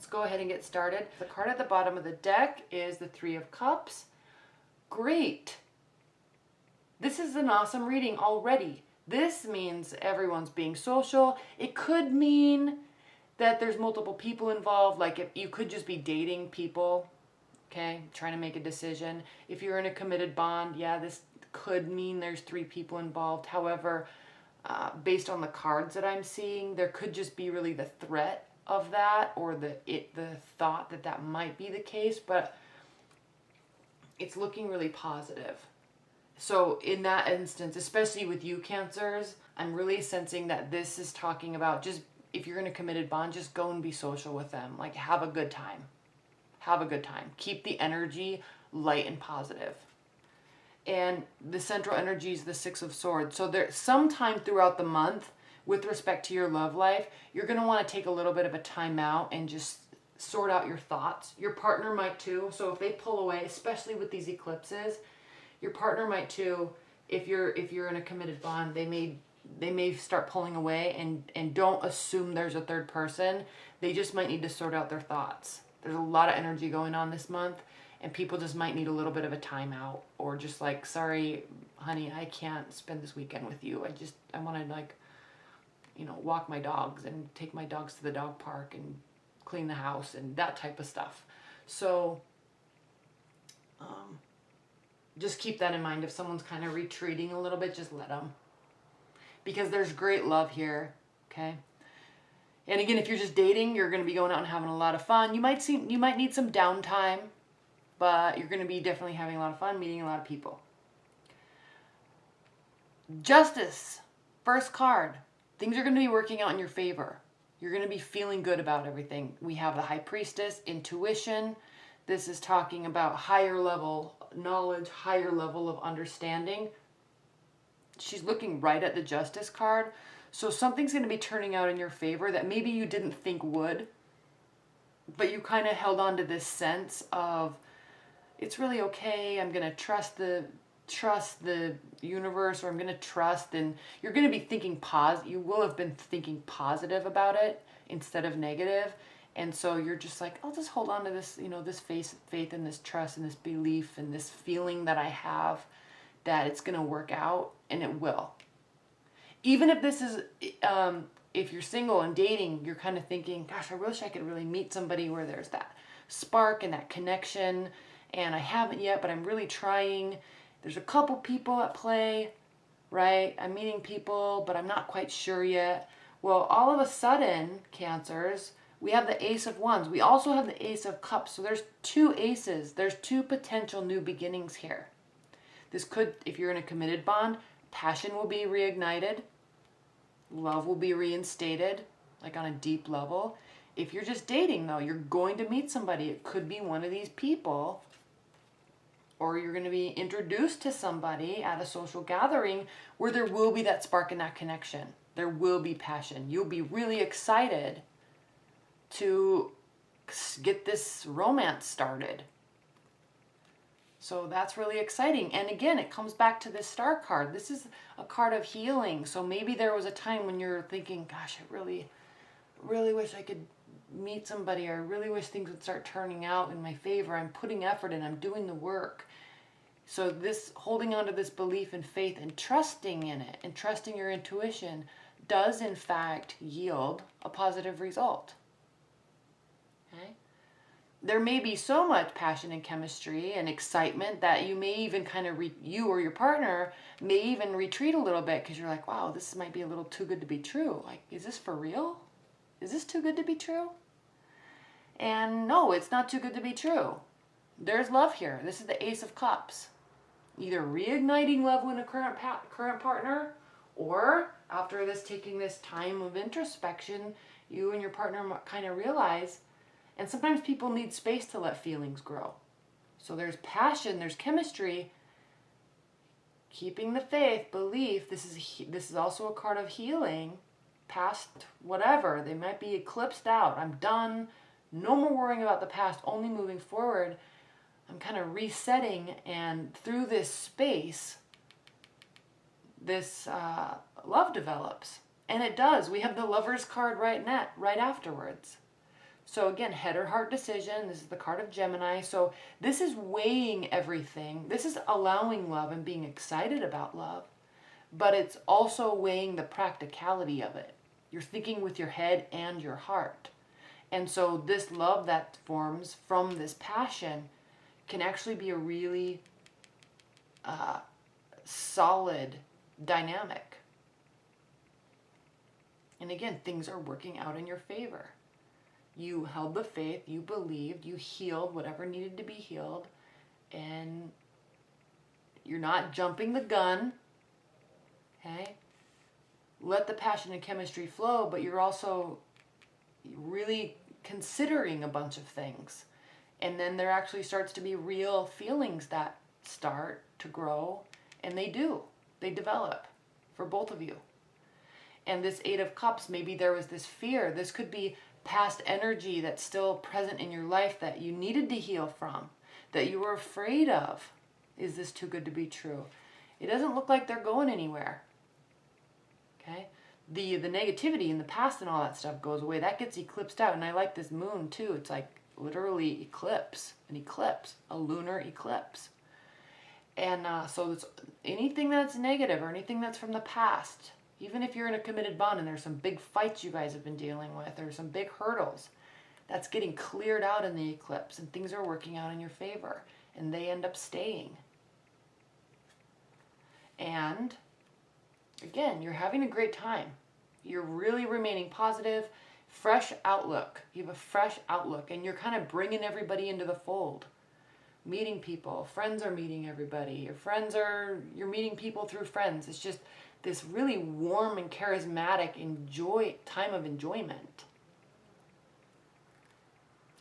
Let's go ahead and get started. The card at the bottom of the deck is the Three of Cups. Great. This is an awesome reading already. This means everyone's being social. It could mean that there's multiple people involved, like if you could just be dating people, okay, trying to make a decision. If you're in a committed bond, yeah, this could mean there's 3 people involved. However, based on the cards that I'm seeing, there could just be really the threat of that, or the thought that that might be the case, but it's looking really positive. So in that instance, especially with you Cancers, I'm really sensing that this is talking about just, if you're in a committed bond, just go and be social with them. Like, have a good time. Have a good time. Keep the energy light and positive. And the central energy is the Six of Swords. So there, sometime throughout the month, with respect to your love life, you're going to want to take a little bit of a time out and just sort out your thoughts. Your partner might too. So if they pull away, especially with these eclipses, your partner might too. If you're in a committed bond, they may start pulling away, and don't assume there's a third person. They just might need to sort out their thoughts. There's a lot of energy going on this month, and people just might need a little bit of a timeout, or just like, sorry, honey, I can't spend this weekend with you. I want to, like, you know, walk my dogs and take my dogs to the dog park and clean the house and that type of stuff. So just keep that in mind. If someone's kind of retreating a little bit, just let them. Because there's great love here, okay? And again, if you're just dating, you're going to be going out and having a lot of fun. You might need some downtime, but you're going to be definitely having a lot of fun, meeting a lot of people. Justice, first card. Things are going to be working out in your favor. You're going to be feeling good about everything. We have the High Priestess, intuition. This is talking about higher level knowledge, higher level of understanding. She's looking right at the Justice card. So something's going to be turning out in your favor that maybe you didn't think would, but you kind of held on to this sense of, it's really okay, I'm going to trust the universe, or I'm going to trust, and you're going to be thinking you will have been thinking positive about it instead of negative. And so you're just like, I'll just hold on to this, you know, this faith and this trust and this belief and this feeling that I have that it's going to work out, and it will. Even if this is, if you're single and dating, you're kind of thinking, gosh, I wish I could really meet somebody where there's that spark and that connection, and I haven't yet, but I'm really trying. There's a couple people at play, right? I'm meeting people, but I'm not quite sure yet. Well, all of a sudden, Cancers, we have the Ace of Wands. We also have the Ace of Cups. So there's 2 aces. There's 2 potential new beginnings here. This could, if you're in a committed bond, passion will be reignited. Love will be reinstated, like on a deep level. If you're just dating, though, you're going to meet somebody. It could be one of these people, or you're going to be introduced to somebody at a social gathering where there will be that spark and that connection. There will be passion. You'll be really excited to get this romance started. So that's really exciting. And again, it comes back to this Star card. This is a card of healing. So maybe there was a time when you're thinking, gosh, I really wish I could meet somebody, or I really wish things would start turning out in my favor. I'm putting effort in, I'm doing the work. So this, holding on to this belief and faith and trusting in it and trusting your intuition does in fact yield a positive result. Okay? There may be so much passion and chemistry and excitement that you may even kind of, you or your partner may even retreat a little bit, because you're like, wow, this might be a little too good to be true. Like, is this for real? Is this too good to be true? And no, it's not too good to be true. There's love here. This is the Ace of Cups. Either reigniting love with a current partner, or after this, taking this time of introspection, you and your partner kind of realize, and sometimes people need space to let feelings grow. So there's passion, there's chemistry, keeping the faith, belief. This is also a card of healing, past whatever. They might be eclipsed out. I'm done. No more worrying about the past, only moving forward. I'm kind of resetting, and through this space, this love develops. And it does. We have the Lovers card right afterwards. So again, head or heart decision. This is the card of Gemini. So this is weighing everything. This is allowing love and being excited about love. But it's also weighing the practicality of it. You're thinking with your head and your heart. And so this love that forms from this passion can actually be a really solid dynamic. And again, things are working out in your favor. You held the faith, you believed, you healed whatever needed to be healed, and you're not jumping the gun, okay? Let the passion and chemistry flow, but you're also really considering a bunch of things. And then there actually starts to be real feelings that start to grow, and they do. They develop for both of you. And this Eight of Cups, maybe there was this fear. This could be past energy that's still present in your life that you needed to heal from, that you were afraid of. Is this too good to be true? It doesn't look like they're going anywhere. Okay? The negativity in the past and all that stuff goes away. That gets eclipsed out. And I like this moon too. It's like literally eclipse, a lunar eclipse. And so it's anything that's negative or anything that's from the past, even if you're in a committed bond and there's some big fights you guys have been dealing with or some big hurdles, that's getting cleared out in the eclipse and things are working out in your favor and they end up staying. And again, you're having a great time. You're really remaining positive, fresh outlook. You have a fresh outlook and you're kind of bringing everybody into the fold. Meeting people, friends are meeting everybody. You're meeting people through friends. It's just this really warm and charismatic time of enjoyment.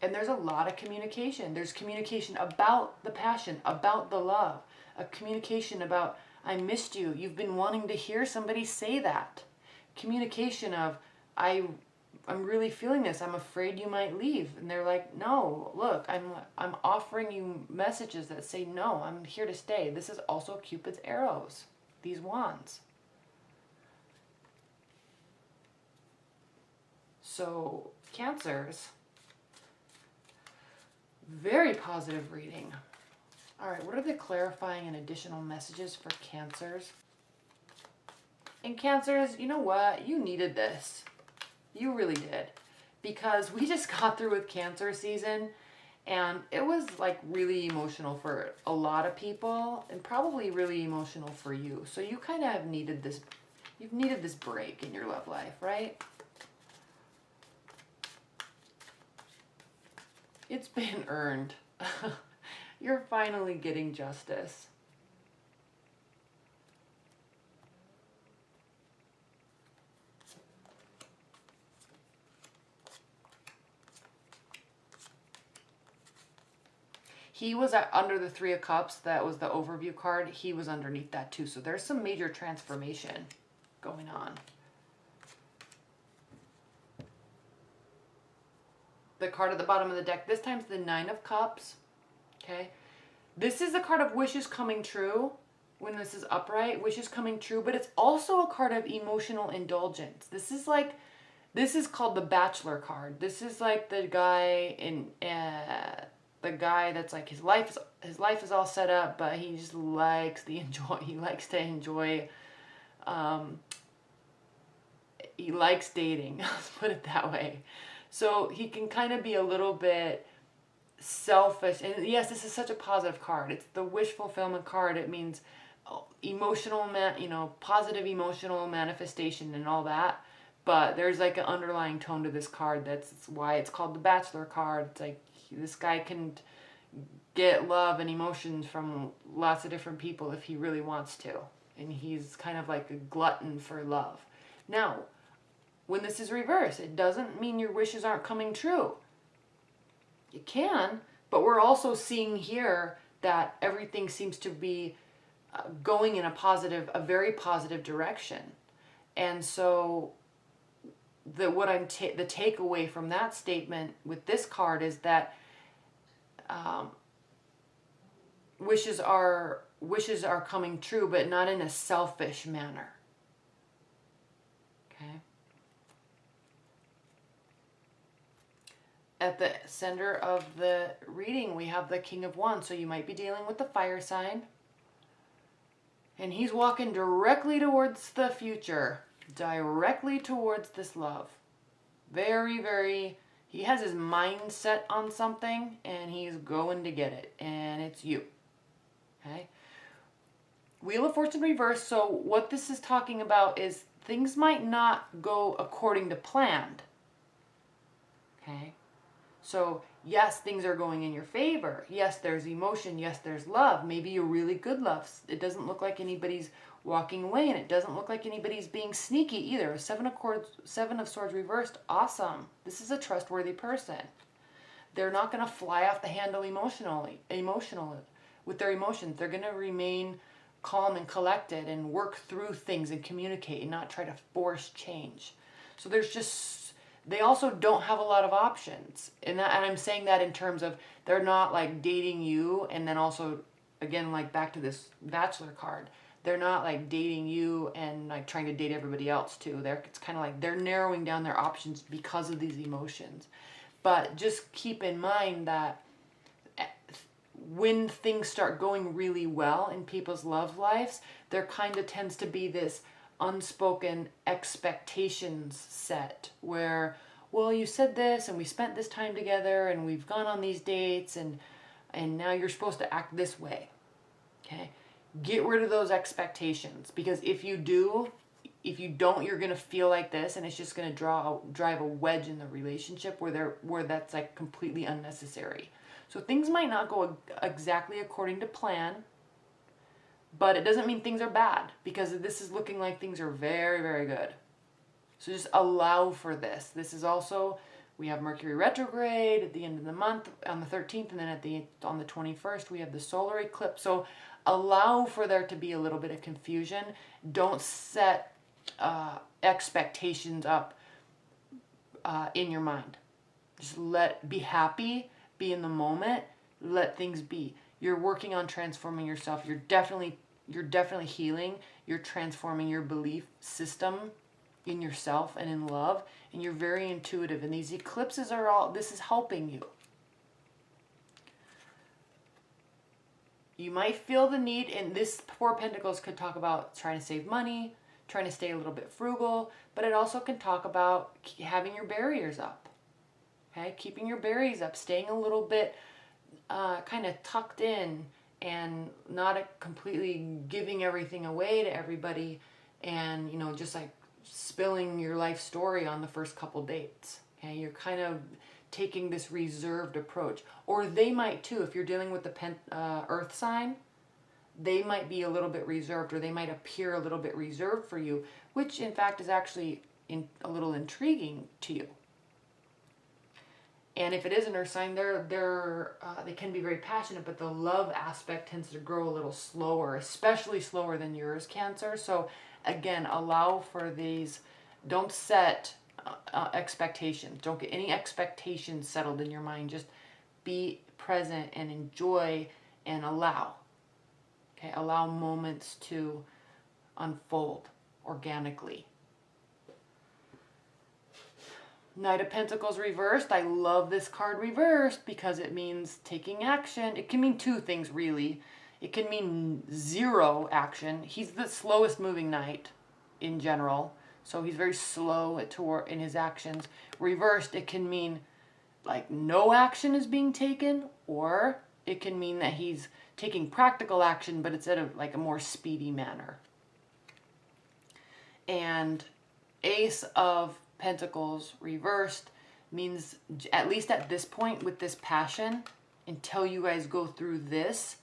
And there's a lot of communication. There's communication about the passion, about the love, a communication about, I missed you. You've been wanting to hear somebody say that. Communication of, I'm really feeling this. I'm afraid you might leave. And they're like, no, look, I'm offering you messages that say, no, I'm here to stay. This is also Cupid's arrows, these wands. So, Cancers, very positive reading. All right, what are the clarifying and additional messages for Cancers? And Cancers, you know what? You needed this. You really did. Because we just got through with Cancer season and it was like really emotional for a lot of people and probably really emotional for you. So you kind of have needed this, you've needed this break in your love life, right? It's been earned. You're finally getting justice. He was under the Three of Cups. That was the overview card. He was underneath that too. So there's some major transformation going on. The card at the bottom of the deck, this time's the Nine of Cups. Okay. This is a card of wishes coming true. When this is upright, wishes coming true. But it's also a card of emotional indulgence. This is called the Bachelor card. This is like the guy the guy that's like his life is all set up, but he just likes to enjoy. He likes dating. Let's put it that way. So he can kind of be a little bit selfish. And yes, this is such a positive card. It's the wish fulfillment card. It means positive emotional manifestation and all that. But there's like an underlying tone to this card. That's why it's called the Bachelor card. It's like this guy can get love and emotions from lots of different people if he really wants to. And he's kind of like a glutton for love. Now, when this is reversed, it doesn't mean your wishes aren't coming true. It can, but we're also seeing here that everything seems to be going in a very positive direction. And so the takeaway from that statement with this card is that wishes are coming true, but not in a selfish manner. Okay. at the center of the reading, we have the King of Wands. So you might be dealing with the fire sign. And he's walking directly towards the future. Directly towards this love. Very, very... He has his mind set on something, and he's going to get it. And it's you. Okay? Wheel of Fortune reversed. So what this is talking about is things might not go according to planned. Okay? So, yes, things are going in your favor. Yes, there's emotion. Yes, there's love. Maybe a really good love. It doesn't look like anybody's walking away, and it doesn't look like anybody's being sneaky either. Seven of Swords reversed. Awesome. This is a trustworthy person. They're not going to fly off the handle emotionally with their emotions. They're going to remain calm and collected and work through things and communicate and not try to force change. So there's just, they also don't have a lot of options. And I'm saying that in terms of they're not like dating you, and then also, again, like back to this Bachelor card, they're not like dating you and like trying to date everybody else too. It's kind of like they're narrowing down their options because of these emotions. But just keep in mind that when things start going really well in people's love lives, there kind of tends to be this unspoken expectations set where, well, you said this and we spent this time together and we've gone on these dates and now you're supposed to act this way. Okay? Get rid of those expectations, because if you don't, you're going to feel like this, and it's just going to drive a wedge in the relationship where that's like completely unnecessary. So things might not go exactly according to plan, but it doesn't mean things are bad, because this is looking like things are very, very good. So just allow for this. This is also, we have Mercury retrograde at the end of the month on the 13th, and then on the 21st we have the solar eclipse. So allow for there to be a little bit of confusion. Don't set expectations up in your mind. Just be happy, be in the moment, let things be. You're working on transforming yourself. You're definitely healing. You're transforming your belief system in yourself and in love, and you're very intuitive. And these eclipses this is helping you. You might feel the need, and this Four of Pentacles could talk about trying to save money, trying to stay a little bit frugal, but it also can talk about having your barriers up. Okay, keeping your barriers up, staying a little bit kind of tucked in and not completely giving everything away to everybody, and just like spilling your life story on the first couple dates. Okay, you're kind of taking this reserved approach. Or they might too, if you're dealing with the earth sign, they might be a little bit reserved, or they might appear a little bit reserved for you, which in fact is actually a little intriguing to you. And if it is an earth sign, they can be very passionate, but the love aspect tends to grow a little slower, especially slower than yours, Cancer. So again, allow for these. Don't set expectations. Don't get any expectations settled in your mind. Just be present and enjoy and allow. Okay, allow moments to unfold organically. Knight of Pentacles reversed. I love this card reversed because it means taking action. It can mean two things, really. It can mean zero action. He's the slowest moving knight in general, so he's very slow in his actions. Reversed, it can mean like no action is being taken, or it can mean that he's taking practical action, but it's at a more speedy manner. And Ace of Pentacles reversed means, at least at this point with this passion, until you guys go through this,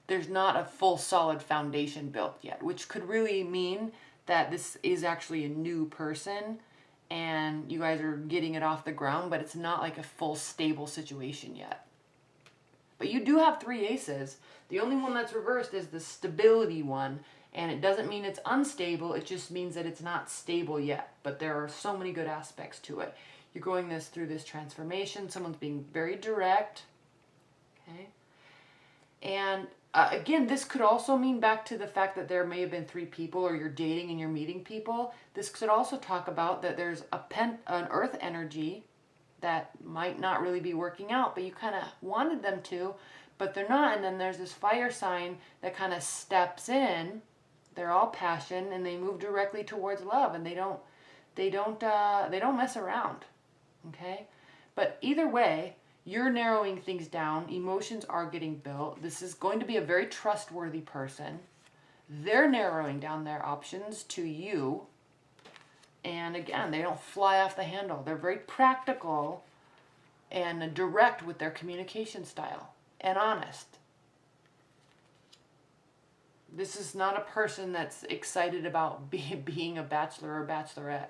there's not a full solid foundation built yet, which could really mean that this is actually a new person and you guys are getting it off the ground, but it's not like a full stable situation yet. But you do have three aces. The only one that's reversed is the stability one, and it doesn't mean it's unstable, it just means that it's not stable yet. But there are so many good aspects to it. You're going through this transformation, someone's being very direct, okay? And again, this could also mean back to the fact that there may have been three people, or you're dating and you're meeting people. This could also talk about that there's an earth energy that might not really be working out, but you kind of wanted them to, but they're not. And then there's this fire sign that kind of steps in. They're all passion, and they move directly towards love, and they don't mess around. Okay? But either way, you're narrowing things down. Emotions are getting built. This is going to be a very trustworthy person. They're narrowing down their options to you. And again, they don't fly off the handle. They're very practical and direct with their communication style and honest. This is not a person that's excited about being a bachelor or bachelorette.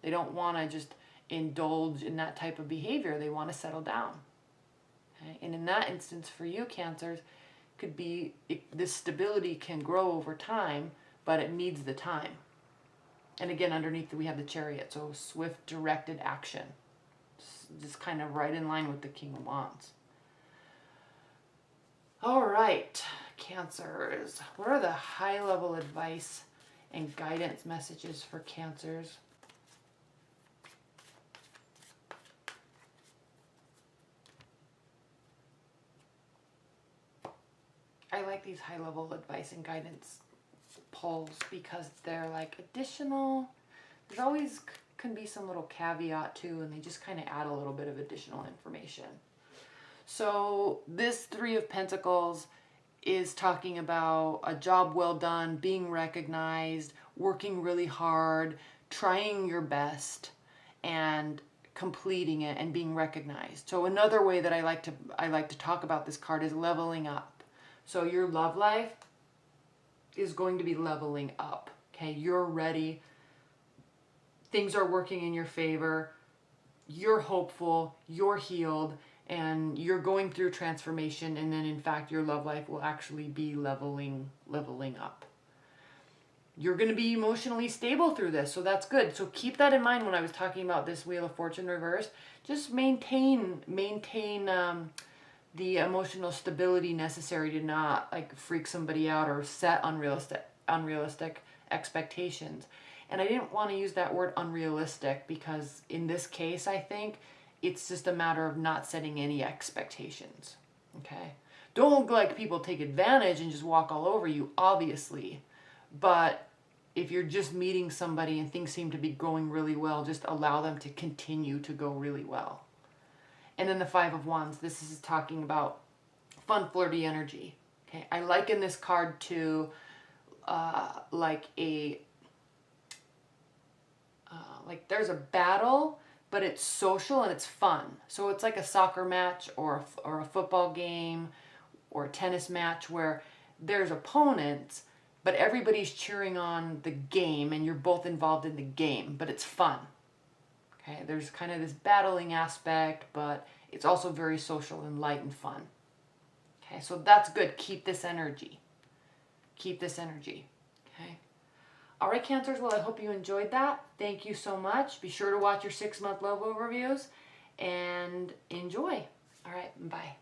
They don't want to just indulge in that type of behavior. They want to settle down. Okay? And in that instance, for you, Cancers, could be this stability can grow over time, but it needs the time. And again, underneath we have the Chariot, so swift, directed action. Just kind of right in line with the King of Wands. All right, Cancers. What are the high-level advice and guidance messages for Cancers? I like these high-level advice and guidance polls because they're like additional. There's always can be some little caveat too, and they just kind of add a little bit of additional information. So this Three of Pentacles is talking about a job well done, being recognized, working really hard, trying your best, and completing it and being recognized. So another way that I like to talk about this card is leveling up. So your love life is going to be leveling up. Okay, you're ready. Things are working in your favor. You're hopeful. You're healed. And you're going through transformation. And then, in fact, your love life will actually be leveling up. You're going to be emotionally stable through this. So that's good. So keep that in mind when I was talking about this Wheel of Fortune reverse. Just maintain the emotional stability necessary to not like freak somebody out or set unrealistic expectations. And I didn't want to use that word unrealistic because in this case, I think it's just a matter of not setting any expectations. Okay? Don't like people take advantage and just walk all over you, obviously. But if you're just meeting somebody and things seem to be going really well, just allow them to continue to go really well. And then the Five of Wands, this is talking about fun, flirty energy. Okay, I liken this card to like there's a battle, but it's social and it's fun. So it's like a soccer match or a football game or a tennis match where there's opponents, but everybody's cheering on the game and you're both involved in the game, but it's fun. Okay, there's kind of this battling aspect, but it's also very social and light and fun. Okay, so that's good. Keep this energy. Keep this energy. Okay. All right, Cancers. Well, I hope you enjoyed that. Thank you so much. Be sure to watch your 6-month love overviews and enjoy. All right, bye.